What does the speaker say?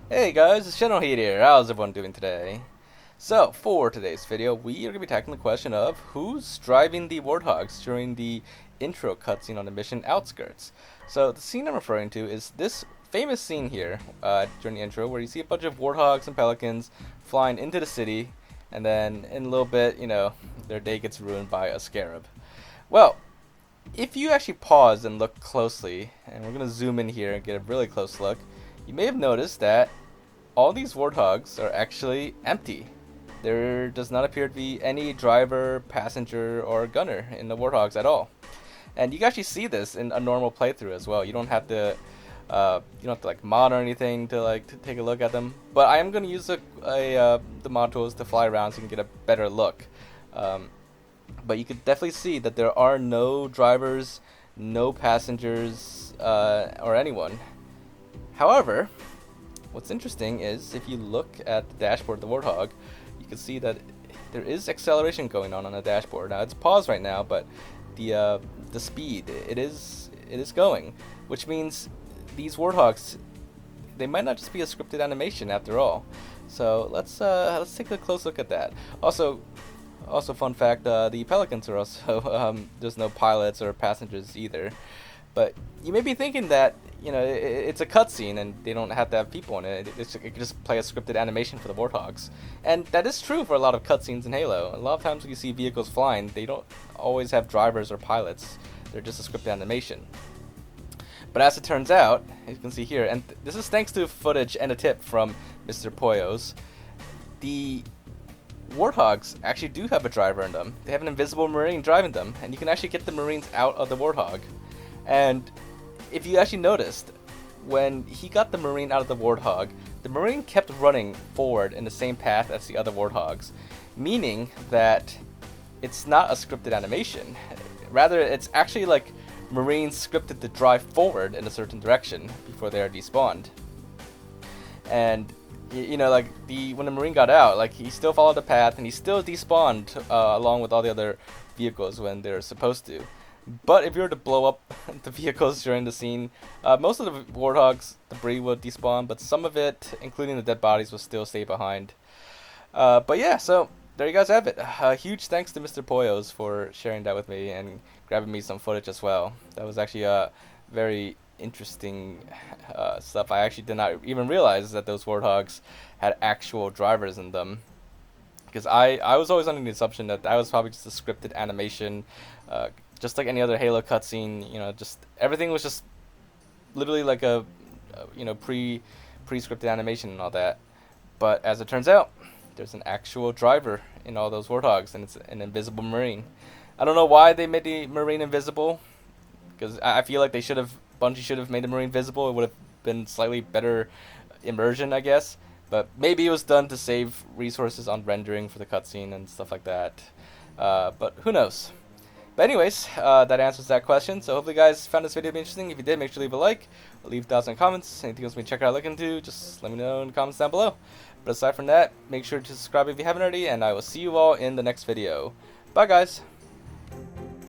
Hey guys, it's Generalkidd here. How's everyone doing today? So, for today's video, we are going to be tackling the question of who's driving the Warthogs during the intro cutscene on the mission Outskirts. So, the scene I'm referring to is this famous scene here during the intro where you see a bunch of Warthogs and Pelicans flying into the city, and then in a little bit, their day gets ruined by a scarab. Well, if you actually pause and look closely, and we're going to zoom in here and get a really close look, you may have noticed that all these Warthogs are actually empty. There does not appear to be any driver, passenger, or gunner in the Warthogs at all. And you can actually see this in a normal playthrough as well. You don't have to like mod or anything to take a look at them. But I am going to use the mod tools to fly around so you can get a better look. But you can definitely see that there are no drivers, no passengers, or anyone. However, what's interesting is if you look at the dashboard of the Warthog, you can see that there is acceleration going on the dashboard. Now it's paused right now, but the speed it is going, which means these Warthogs, they might not just be a scripted animation after all. So let's take a close look at that. Also, fun fact: the Pelicans are also there's no pilots or passengers either. But you may be thinking that it's a cutscene and they don't have to have people in it. It could just play a scripted animation for the Warthogs, and that is true for a lot of cutscenes in Halo. A lot of times when you see vehicles flying, they don't always have drivers or pilots. They're just a scripted animation. But as it turns out, as you can see here, and this is thanks to footage and a tip from Mr. Poyos, the Warthogs actually do have a driver in them. They have an invisible Marine driving them, and you can actually get the Marines out of the Warthog. And if you actually noticed, when he got the Marine out of the Warthog, the Marine kept running forward in the same path as the other Warthogs, meaning that it's not a scripted animation. Rather, it's actually like Marines scripted to drive forward in a certain direction before they are despawned. And like when the Marine got out, like he still followed the path and he still despawned along with all the other vehicles when they're supposed to. But if you were to blow up the vehicles during the scene, most of the Warthogs debris would despawn, but some of it, including the dead bodies, will still stay behind. But yeah, so there you guys have it. Huge thanks to Mr. Poyos for sharing that with me and grabbing me some footage as well. That was actually very interesting stuff. I actually did not even realize that those Warthogs had actual drivers in them. Because I was always under the assumption that was probably just a scripted animation, just like any other Halo cutscene. Just everything was just literally like a pre-scripted animation and all that. But as it turns out, there's an actual driver in all those Warthogs, and it's an invisible Marine. I don't know why they made the Marine invisible, because I feel like Bungie should have made the Marine visible. It would have been slightly better immersion, I guess. But maybe it was done to save resources on rendering for the cutscene and stuff like that. But who knows? But anyways, that answers that question. So hopefully you guys found this video to be interesting. If you did, make sure to leave a like, or leave thoughts and comments. Anything else we can check out or look into, just let me know in the comments down below. But aside from that, make sure to subscribe if you haven't already, and I will see you all in the next video. Bye guys!